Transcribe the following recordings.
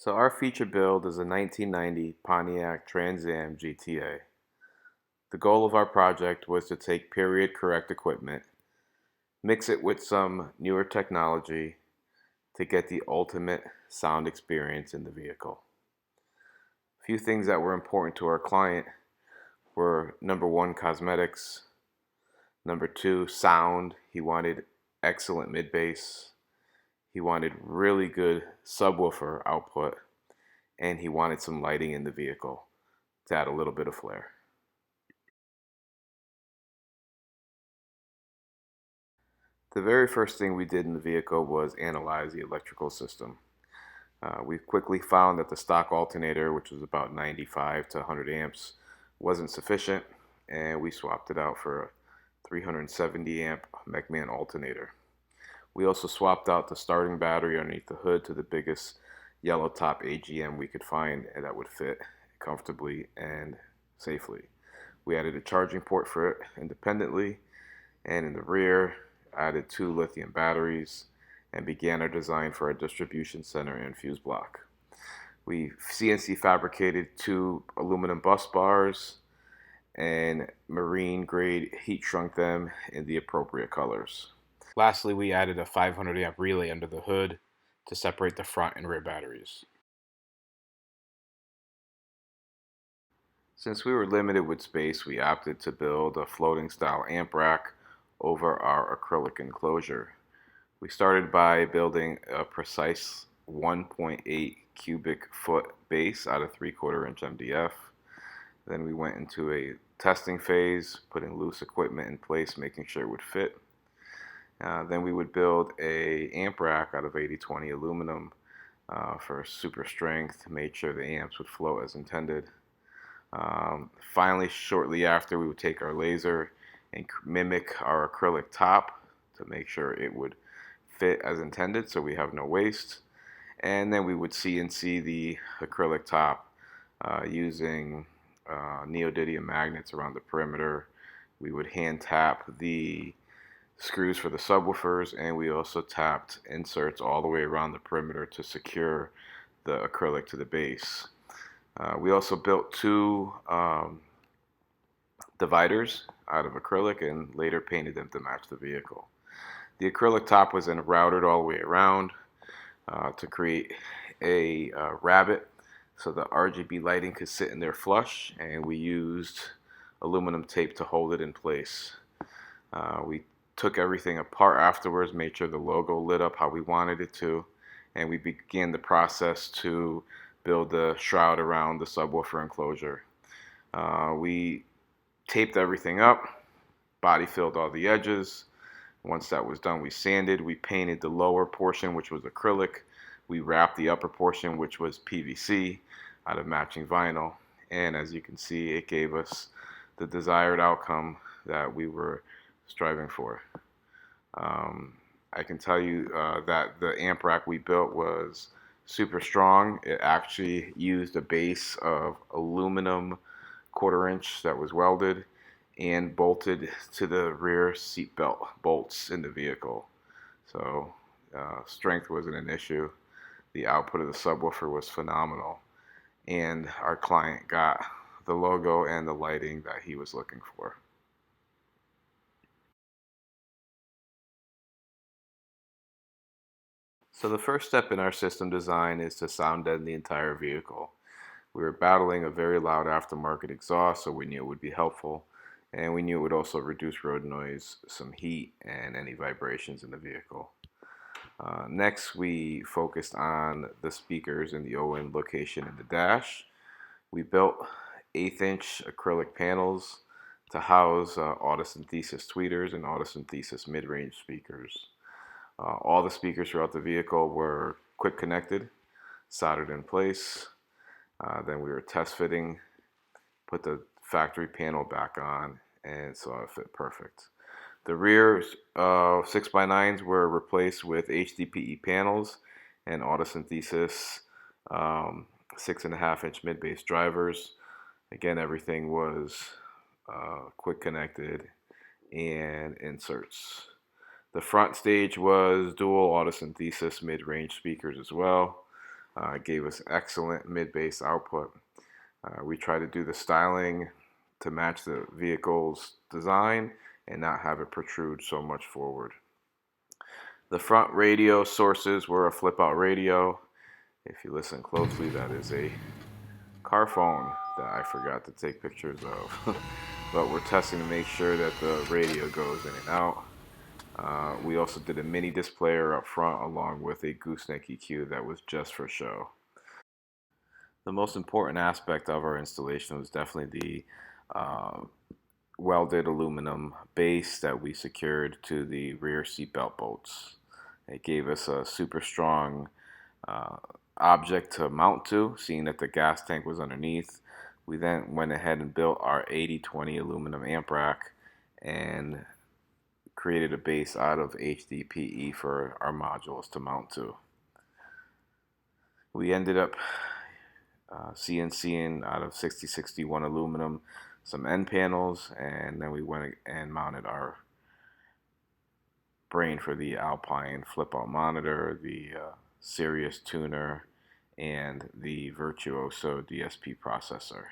So our feature build is a 1990 Pontiac Trans Am GTA. The goal of our project was to take period correct equipment, mix it with some newer technology to get the ultimate sound experience in the vehicle. A few things that were important to our client were number one, cosmetics, number two, sound. He wanted excellent mid bass, he wanted really good subwoofer output, and he wanted some lighting in the vehicle to add a little bit of flair. The very first thing we did in the vehicle was analyze the electrical system. We quickly found that the stock alternator, which was about 95 to 100 amps, wasn't sufficient, and we swapped it out for a 370 amp McMahon alternator. We also swapped out the starting battery underneath the hood to the biggest yellow top AGM we could find and that would fit comfortably and safely. We added a charging port for it independently, and in the rear added two lithium batteries and began our design for our distribution center and fuse block. We CNC fabricated two aluminum bus bars and marine grade heat shrunk them in the appropriate colors. Lastly, we added a 500 amp relay under the hood to separate the front and rear batteries. Since we were limited with space, we opted to build a floating style amp rack over our acrylic enclosure. We started by building a precise 1.8 cubic foot base out of 3/4 inch MDF. Then we went into a testing phase, putting loose equipment in place, making sure it would fit. Then we would build a amp rack out of 80/20 aluminum for super strength, made sure the amps would flow as intended. Finally, shortly after, we would take our laser and mimic our acrylic top to make sure it would fit as intended so we have no waste. And then we would CNC the acrylic top using neodymium magnets around the perimeter. We would hand tap the screws for the subwoofers, and we also tapped inserts all the way around the perimeter to secure the acrylic to the base. We also built two dividers out of acrylic and later painted them to match the vehicle. The acrylic top was then routed all the way around to create a rabbet so the RGB lighting could sit in there flush, and we used aluminum tape to hold it in place. We took everything apart afterwards, made sure the logo lit up how we wanted it to, and we began the process to build the shroud around the subwoofer enclosure. We taped everything up, body filled all the edges. Once that was done, we sanded. We painted the lower portion, which was acrylic. We wrapped the upper portion, which was PVC, out of matching vinyl. And as you can see, it gave us the desired outcome that we were striving for. I can tell you that the amp rack we built was super strong. It actually used a base of aluminum 1/4 inch that was welded and bolted to the rear seat belt bolts in the vehicle. So strength wasn't an issue. The output of the subwoofer was phenomenal, and our client got the logo and the lighting that he was looking for. So the first step in our system design is to sound deaden the entire vehicle. We were battling a very loud aftermarket exhaust, so we knew it would be helpful, and we knew it would also reduce road noise, some heat, and any vibrations in the vehicle. Next, we focused on the speakers in the O-end location in the dash. We built 1/8 inch acrylic panels to house Audison Thesis tweeters and Audison Thesis mid-range speakers. All the speakers throughout the vehicle were quick connected, soldered in place. Then we were test fitting, put the factory panel back on, and saw it fit perfect. The rear 6x9s were replaced with HDPE panels and Audison Thesis 6.5 inch mid-bass drivers. Again, everything was quick connected and inserts. The front stage was dual Audison Thesis mid-range speakers as well. It gave us excellent mid-bass output. We tried to do the styling to match the vehicle's design and not have it protrude so much forward. The front radio sources were a flip-out radio. If you listen closely, that is a car phone that I forgot to take pictures of. But we're testing to make sure that the radio goes in and out. We also did a mini disc player up front along with a gooseneck EQ that was just for show. The most important aspect of our installation was definitely the welded aluminum base that we secured to the rear seatbelt bolts. It gave us a super strong uh, object to mount to, seeing that the gas tank was underneath. We then went ahead and built our 8020 aluminum amp rack and created a base out of HDPE for our modules to mount to. We ended up CNCing out of 6061 aluminum some end panels, and then we went and mounted our brain for the Alpine flip-out monitor, the Sirius tuner, and the Virtuoso DSP processor.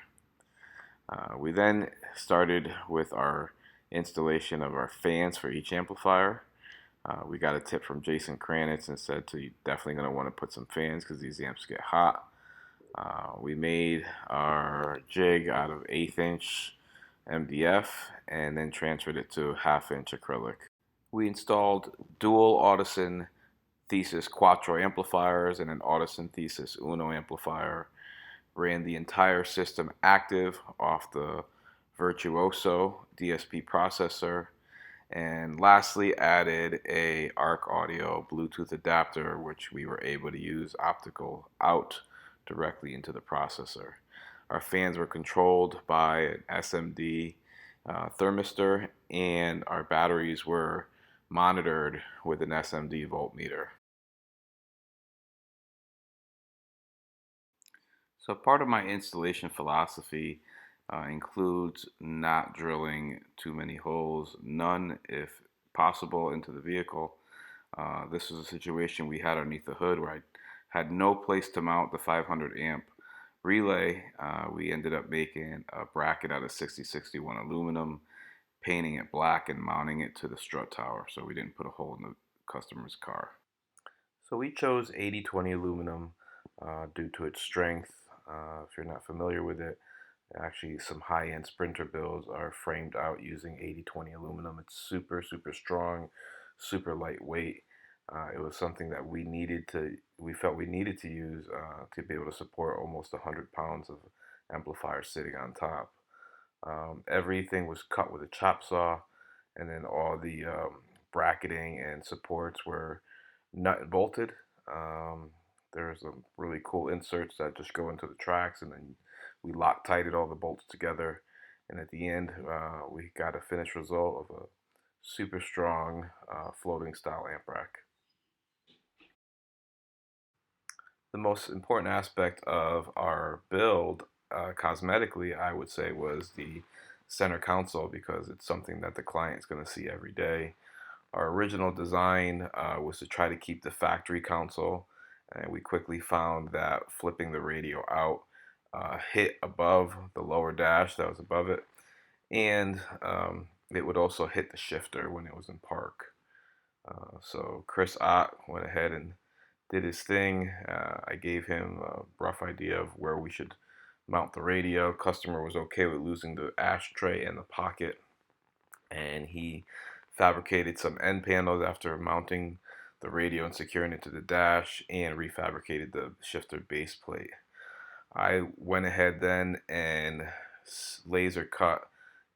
We then started with our installation of our fans for each amplifier. We got a tip from Jason Kranitz and said to you definitely going to want to put some fans because these amps get hot. We made our jig out of 1/8 inch MDF and then transferred it to 1/2 inch acrylic. We installed dual Audison Thesis Quattro amplifiers and an Audison Thesis Uno amplifier. Ran the entire system active off the Virtuoso DSP processor. And lastly, added a ARC Audio Bluetooth adapter, which we were able to use optical out directly into the processor. Our fans were controlled by an SMD thermistor, and our batteries were monitored with an SMD voltmeter. So part of my installation philosophy includes not drilling too many holes, none if possible, into the vehicle. This was a situation we had underneath the hood where I had no place to mount the 500 amp relay. We ended up making a bracket out of 6061 aluminum, painting it black and mounting it to the strut tower so we didn't put a hole in the customer's car. So we chose 8020 aluminum due to its strength. If you're not familiar with it, actually some high-end Sprinter builds are framed out using 8020 aluminum. It's super, super strong, super lightweight. It was something that we felt we needed to use to be able to support almost 100 pounds of amplifier sitting on top. Everything was cut with a chop saw, and then all the bracketing and supports were nut and bolted. There's some really cool inserts that just go into the tracks, and then we Loctited all the bolts together. And at the end, we got a finished result of a super strong floating style amp rack. The most important aspect of our build, cosmetically, I would say, was the center console because it's something that the client's going to see every day. Our original design was to try to keep the factory console, and we quickly found that flipping the radio out hit above the lower dash that was above it, and it would also hit the shifter when it was in park. So Chris Ott went ahead and did his thing. I gave him a rough idea of where we should mount the radio. Customer was okay with losing the ashtray and the pocket, and he fabricated some end panels after mounting the radio and securing it to the dash, and refabricated the shifter base plate. I went ahead then and laser cut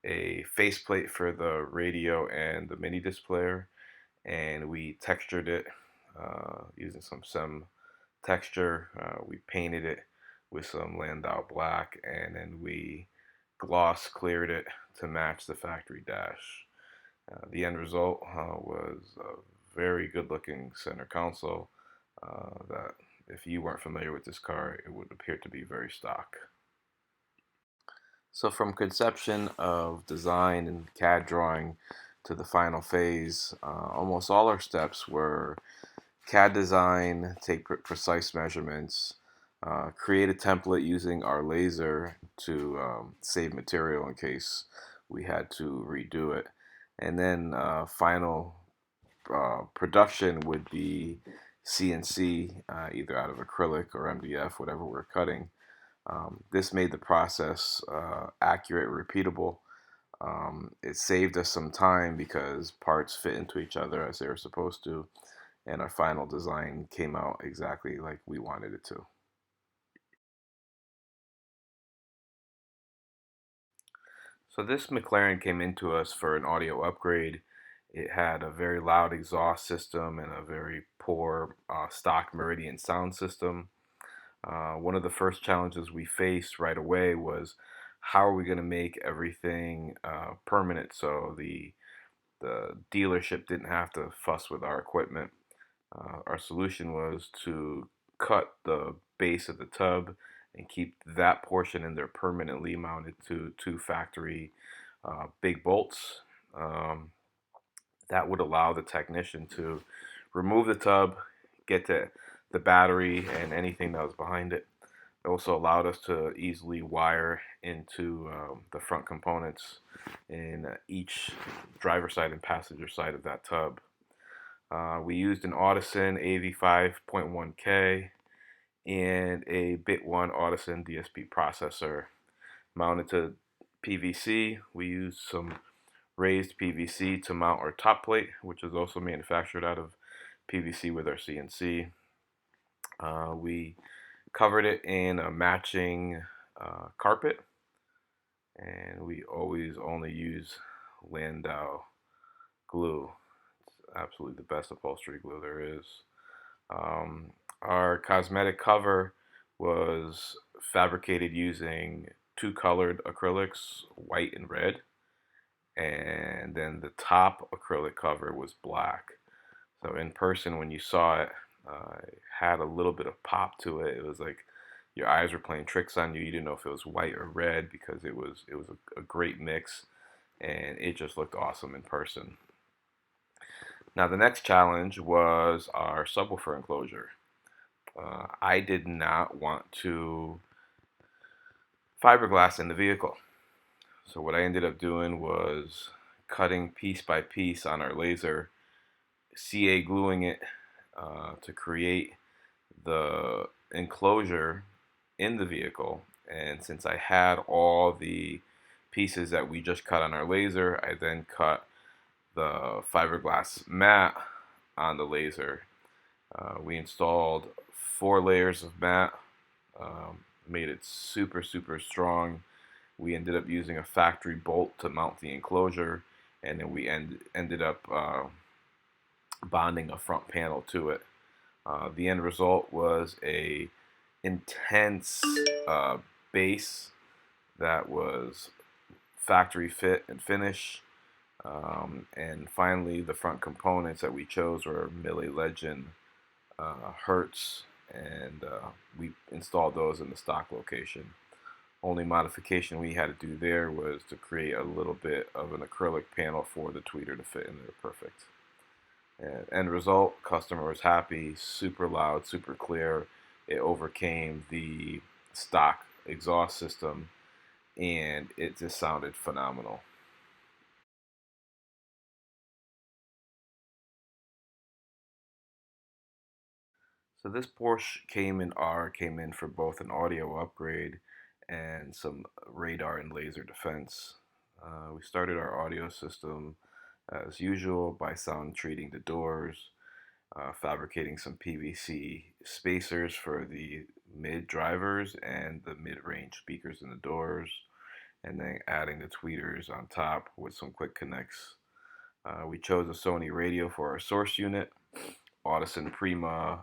a faceplate for the radio and the mini disc player, and we textured it using some SEM texture. We painted it with some Landau black, and then we gloss cleared it to match the factory dash. The end result was a very good looking center console that if you weren't familiar with this car, it would appear to be very stock. So from conception of design and CAD drawing to the final phase, almost all our steps were CAD design, take precise measurements, create a template using our laser to save material in case we had to redo it. And then final production would be CNC, either out of acrylic or MDF, whatever we're cutting. This made the process accurate, repeatable. It saved us some time because parts fit into each other as they were supposed to, and our final design came out exactly like we wanted it to. So this McLaren came into us for an audio upgrade. It had a very loud exhaust system and a very poor stock Meridian sound system. One of the first challenges we faced right away was how are we going to make everything permanent so the dealership didn't have to fuss with our equipment. Our solution was to cut the base of the tub and keep that portion in there permanently mounted to two factory big bolts. Um, that would allow the technician to remove the tub, get to the battery and anything that was behind it. It also allowed us to easily wire into the front components in each driver side and passenger side of that tub. We used an Audison AV5.1K and a Bit1 Audison DSP processor mounted to PVC. We used some raised PVC to mount our top plate, which is also manufactured out of PVC with our CNC. We covered it in a matching carpet, and we always only use Landau glue. It's absolutely the best upholstery glue there is. Um, our cosmetic cover was fabricated using two colored acrylics, white and red, and then the top acrylic cover was black. So in person, when you saw it, it had a little bit of pop to it. It was like your eyes were playing tricks on you. You didn't know if it was white or red because it was a great mix, and it just looked awesome in person. Now the next challenge was our subwoofer enclosure. I did not want to fiberglass in the vehicle. So what I ended up doing was cutting piece by piece on our laser, CA gluing it to create the enclosure in the vehicle. And since I had all the pieces that we just cut on our laser, I then cut the fiberglass mat on the laser. We installed 4 layers of mat, made it super, super strong. We ended up using a factory bolt to mount the enclosure, and then we ended up bonding a front panel to it. The end result was a intense base that was factory fit and finish. And finally, the front components that we chose were Millie Legend Hertz, and we installed those in the stock location. Only modification we had to do there was to create a little bit of an acrylic panel for the tweeter to fit in there perfect. And end result, customer was happy, super loud, super clear. It overcame the stock exhaust system, and it just sounded phenomenal. So this Porsche came in for both an audio upgrade and some radar and laser defense. We started our audio system as usual by sound treating the doors, fabricating some PVC spacers for the mid drivers and the mid-range speakers in the doors, and then adding the tweeters on top with some quick connects. We chose a Sony radio for our source unit, Audison Prima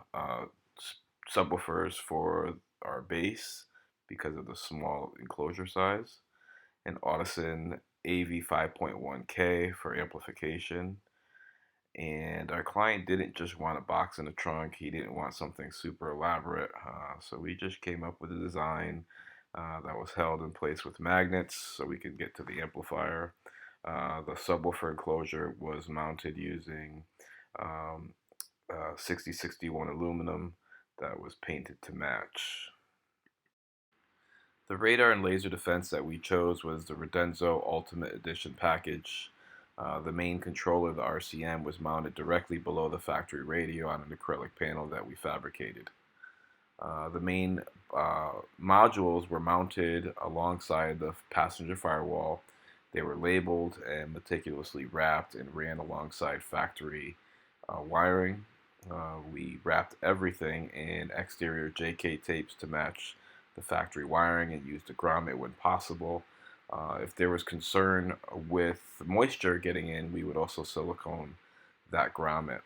subwoofers for our bass because of the small enclosure size, and Audison AV5.1K for amplification. And our client didn't just want a box in the trunk, he didn't want something super elaborate. So we just came up with a design that was held in place with magnets so we could get to the amplifier. The subwoofer enclosure was mounted using 6061 aluminum that was painted to match. The radar and laser defense that we chose was the Redenzo Ultimate Edition package. The main controller, the RCM, was mounted directly below the factory radio on an acrylic panel that we fabricated. The main modules were mounted alongside the passenger firewall. They were labeled and meticulously wrapped and ran alongside factory wiring. We wrapped everything in exterior JK tapes to match the factory wiring and used a grommet when possible. If there was concern with moisture getting in, we would also silicone that grommet.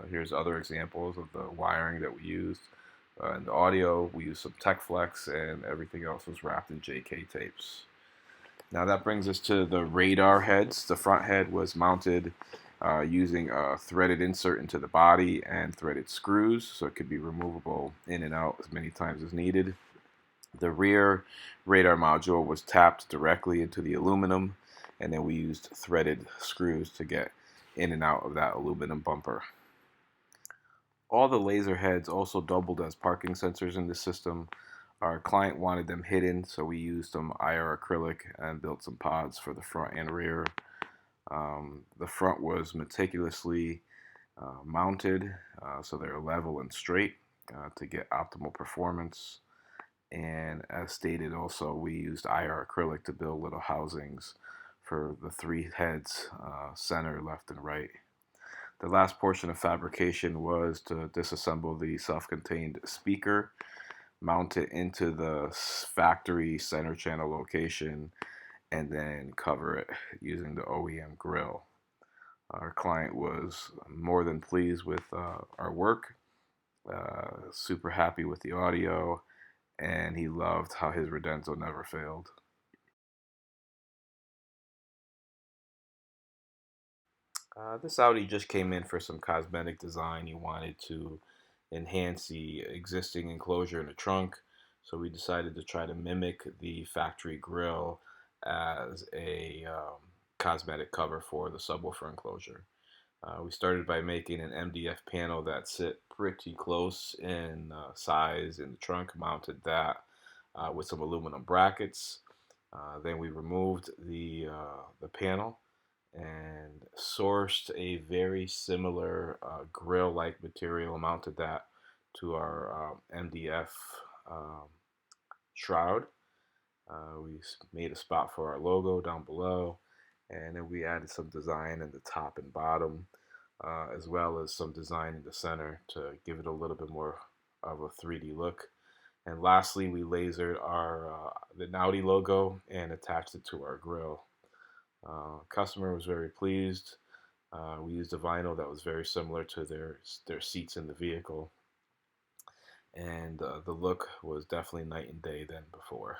Here's other examples of the wiring that we used. In the audio, we used some Tech Flex, and everything else was wrapped in JK tapes. Now that brings us to the radar heads. The front head was mounted using a threaded insert into the body and threaded screws, so it could be removable in and out as many times as needed. The rear radar module was tapped directly into the aluminum, and then we used threaded screws to get in and out of that aluminum bumper. All the laser heads also doubled as parking sensors in the system. Our client wanted them hidden, so we used some IR acrylic and built some pods for the front and rear. The front was meticulously mounted, so they're level and straight to get optimal performance. And as stated also, we used IR acrylic to build little housings for the three heads, center, left, and right. The last portion of fabrication was to disassemble the self-contained speaker, mount it into the factory center channel location, and then cover it using the OEM grill. Our client was more than pleased with our work, super happy with the audio, and he loved how his Redenzo never failed. This Audi just came in for some cosmetic design. He wanted to enhance the existing enclosure in the trunk, so we decided to try to mimic the factory grille as a cosmetic cover for the subwoofer enclosure. We started by making an MDF panel that sit pretty close in size in the trunk, mounted that with some aluminum brackets. Then we removed the panel and sourced a very similar grill-like material, mounted that to our MDF shroud. We made a spot for our logo down below, and then we added some design in the top and bottom, as well as some design in the center to give it a little bit more of a 3D look. And lastly, we lasered the Naudi logo and attached it to our grill. Customer was very pleased. We used a vinyl that was very similar to their seats in the vehicle, and the look was definitely night and day than before.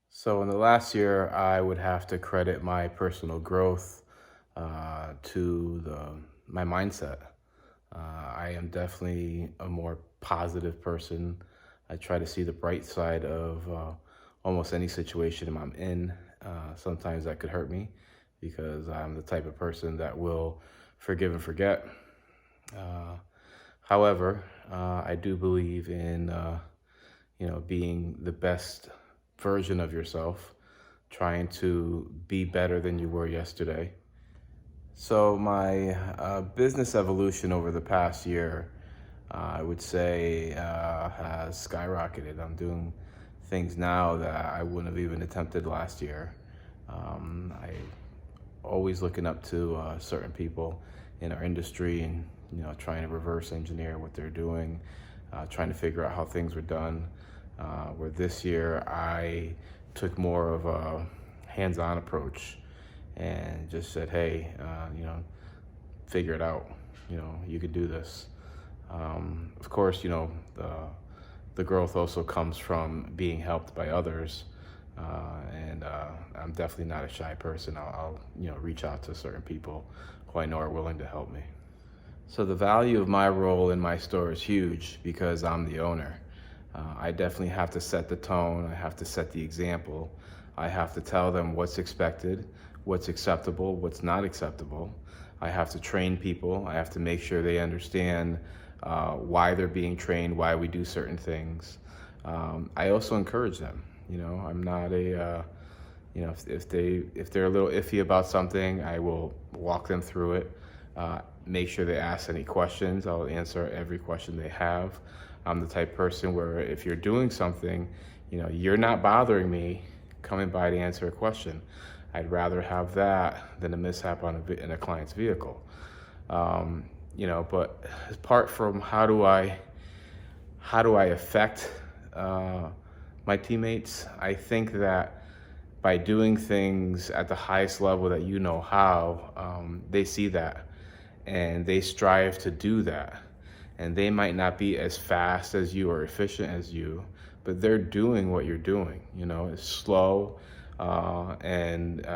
So in the last year, I would have to credit my personal growth to my mindset. I am definitely a more positive person. I try to see the bright side of almost any situation I'm in. Sometimes that could hurt me because I'm the type of person that will forgive and forget. However, I do believe in being the best version of yourself, trying to be better than you were yesterday. So my business evolution over the past year, I would say, has skyrocketed. I'm doing things now that I wouldn't have even attempted last year. I always looking up to certain people in our industry, and trying to reverse engineer what they're doing, trying to figure out how things were done. Where this year I took more of a hands-on approach and just said, hey, figure it out. You can do this. Of course, the growth also comes from being helped by others. And I'm definitely not a shy person. I'll reach out to certain people who I know are willing to help me. So the value of my role in my store is huge because I'm the owner. I definitely have to set the tone. I have to set the example. I have to tell them what's expected, what's acceptable, what's not acceptable. I have to train people. I have to make sure they understand why they're being trained, why we do certain things. I also encourage them. I'm not if they're a little iffy about something, I will walk them through it. Make sure they ask any questions. I'll answer every question they have. I'm the type of person where if you're doing something, you're not bothering me coming by to answer a question. I'd rather have that than a mishap in a client's vehicle. But apart from how do I affect my teammates, I think that by doing things at the highest level that they see that and they strive to do that. And they might not be as fast as you or efficient as you, but they're doing what you're doing. It's slow and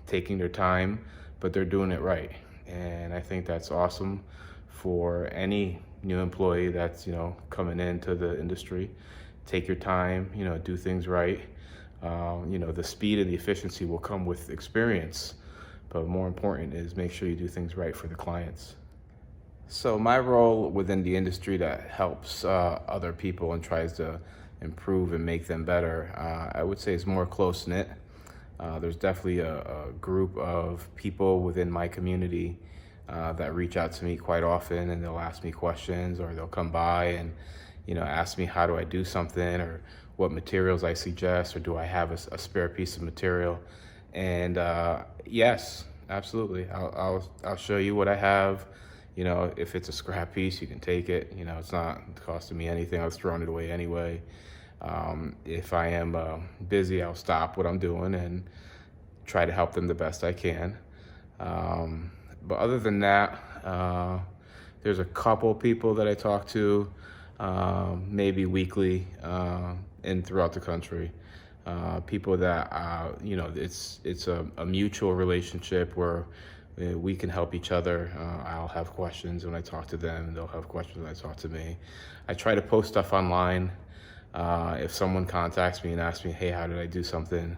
taking their time, but they're doing it right. And I think that's awesome for any new employee that's, coming into the industry. Take your time, do things right. The speed and the efficiency will come with experience, but more important is make sure you do things right for the clients. So my role within the industry that helps other people and tries to improve and make them better, I would say is more close-knit. There's definitely a group of people within my community that reach out to me quite often, and they'll ask me questions, or they'll come by and ask me how do I do something, or what materials I suggest, or do I have a spare piece of material. And yes, absolutely, I'll show you what I have. If it's a scrap piece, you can take it. It's not costing me anything. I was throwing it away anyway. If I am busy, I'll stop what I'm doing and try to help them the best I can. But other than that, there's a couple people that I talk to, maybe weekly, and throughout the country. People that, it's a mutual relationship where we can help each other. I'll have questions when I talk to them, and they'll have questions when I talk to me. I try to post stuff online. If someone contacts me and asks me, hey, how did I do something?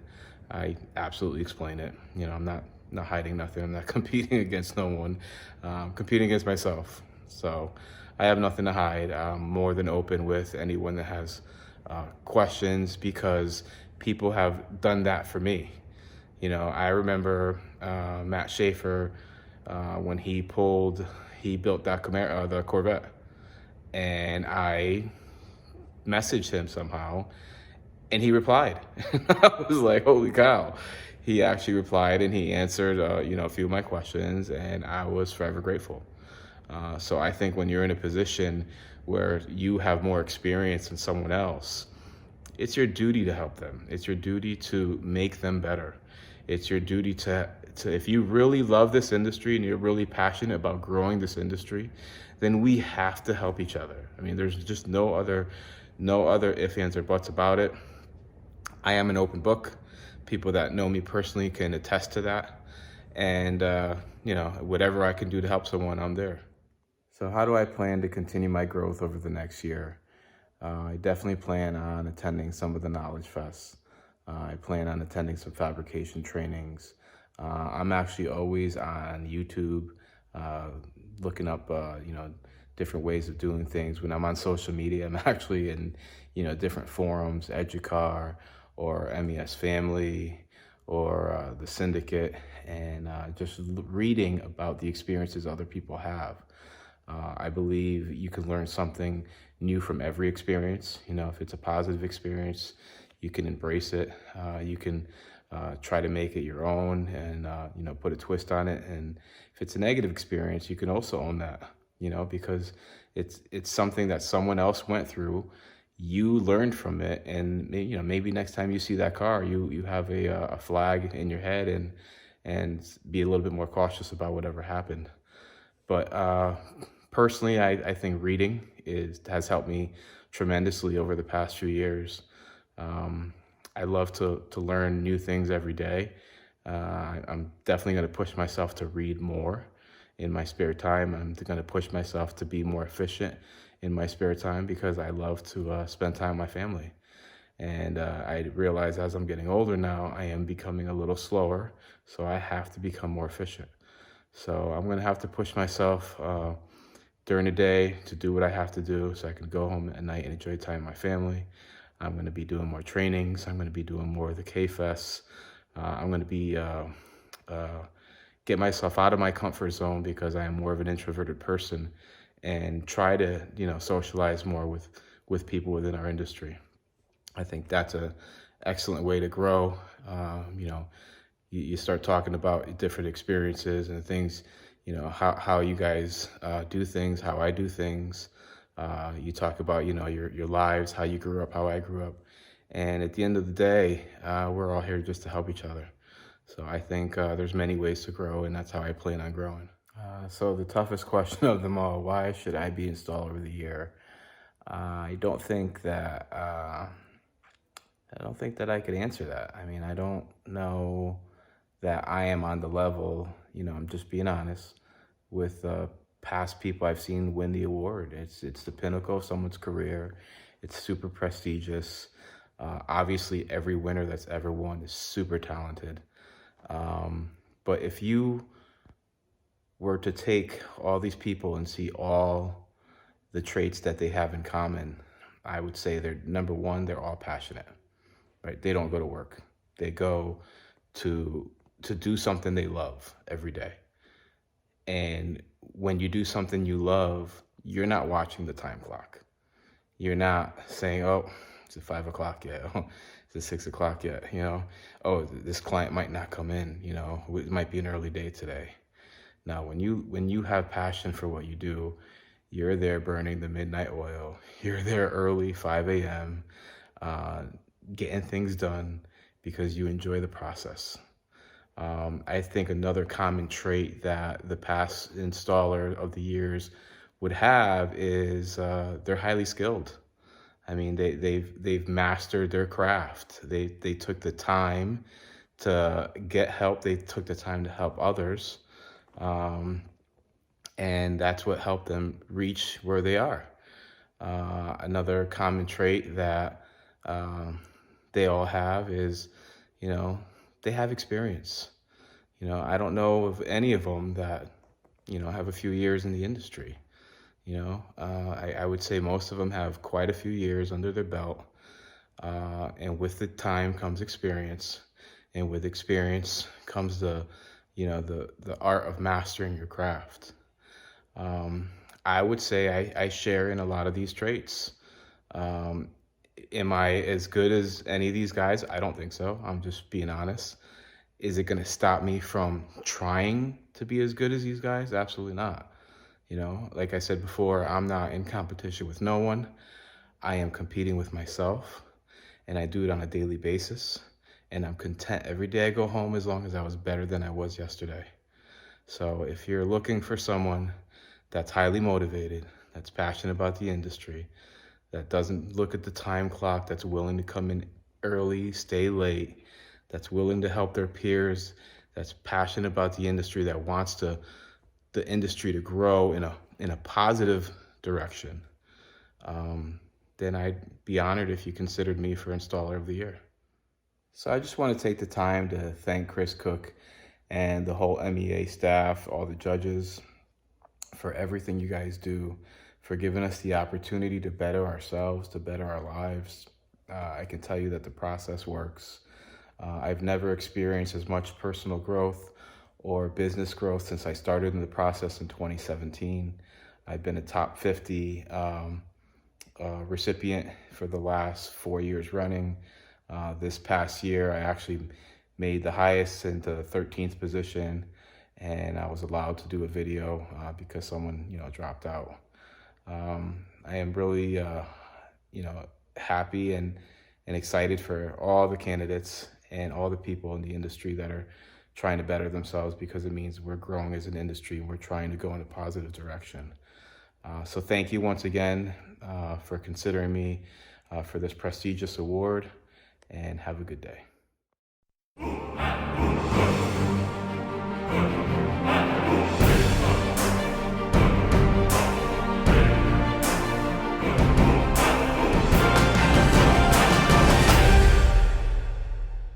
I absolutely explain it. I'm not hiding nothing. I'm not competing against no one. I'm competing against myself. So I have nothing to hide. I'm more than open with anyone that has questions, because people have done that for me. I remember Matt Schaefer when he built that the Corvette, and I messaged him somehow, and he replied. I was like, holy cow! He actually replied, and he answered a few of my questions, and I was forever grateful. So I think when you're in a position where you have more experience than someone else, it's your duty to help them. It's your duty to make them better. It's your duty to if you really love this industry and you're really passionate about growing this industry, then we have to help each other. I mean, there's just no other ifs, ands, or buts about it. I am an open book. People that know me personally can attest to that. And, whatever I can do to help someone, I'm there. So how do I plan to continue my growth over the next year? I definitely plan on attending some of the Knowledge Fests. I plan on attending some fabrication trainings. I'm actually always on YouTube, looking up, different ways of doing things. When I'm on social media, I'm actually in, different forums, Educar or MES Family or the Syndicate, and just reading about the experiences other people have. I believe you can learn something new from every experience. If it's a positive experience, you can embrace it. You can try to make it your own and, put a twist on it. And if it's a negative experience, you can also own that, because it's something that someone else went through. You learned from it, and maybe next time you see that car, you have a flag in your head and be a little bit more cautious about whatever happened. But personally, I think reading has helped me tremendously over the past few years. I love to learn new things every day. I'm definitely going to push myself to read more in my spare time. I'm going to push myself to be more efficient in my spare time, because I love to spend time with my family. And I realize as I'm getting older now, I am becoming a little slower, so I have to become more efficient. So I'm gonna have to push myself during the day to do what I have to do so I can go home at night and enjoy time with my family. I'm gonna be doing more trainings. I'm gonna be doing more of the K-Fests. I'm gonna be uh, get myself out of my comfort zone because I am more of an introverted person and try to, socialize more with people within our industry. I think that's a excellent way to grow. You start talking about different experiences and things, how you guys do things, how I do things. You talk about, your lives, how you grew up, how I grew up. And at the end of the day, we're all here just to help each other. So I think there's many ways to grow, and that's how I plan on growing. So the toughest question of them all, why should I be installer of the year? I don't think that I could answer that. I mean, I don't know that I am on the level, I'm just being honest, with past people I've seen win the award. It's the pinnacle of someone's career. It's super prestigious. Obviously, every winner that's ever won is super talented. But if you were to take all these people and see all the traits that they have in common, I would say they're number one, they're all passionate, right? They don't go to work. They go to do something they love every day. And when you do something you love, you're not watching the time clock. You're not saying, oh, is it 5 o'clock yet? Oh, is it 6 o'clock yet? Oh, this client might not come in, it might be an early day today. Now, when you have passion for what you do, you're there burning the midnight oil. You're there early, 5 a.m., getting things done because you enjoy the process. I think another common trait that the past installer of the years would have is they're highly skilled. I mean, they've mastered their craft. They took the time to get help. They took the time to help others. And that's what helped them reach where they are. Another common trait that they all have is, they have experience. I don't know of any of them that, have a few years in the industry. I would say most of them have quite a few years under their belt. And with the time comes experience. And with experience comes the art of mastering your craft. I would say I share in a lot of these traits. Am I as good as any of these guys? I don't think so. I'm just being honest. Is it going to stop me from trying to be as good as these guys? Absolutely not. Like I said before, I'm not in competition with no one. I am competing with myself, and I do it on a daily basis. And I'm content every day I go home as long as I was better than I was yesterday. So if you're looking for someone that's highly motivated, that's passionate about the industry, that doesn't look at the time clock, that's willing to come in early, stay late, that's willing to help their peers, that's passionate about the industry, that wants the industry to grow in a positive direction, then I'd be honored if you considered me for Installer of the Year. So I just want to take the time to thank Chris Cook and the whole MEA staff, all the judges, for everything you guys do, for giving us the opportunity to better ourselves, to better our lives. I can tell you that the process works. I've never experienced as much personal growth or business growth since I started in the process in 2017. I've been a top 50 recipient for the last 4 years running. This past year, I actually made the highest into the 13th position, and I was allowed to do a video because someone, dropped out. I am really, happy and excited for all the candidates and all the people in the industry that are trying to better themselves, because it means we're growing as an industry and we're trying to go in a positive direction. So thank you once again for considering me for this prestigious award, and have a good day.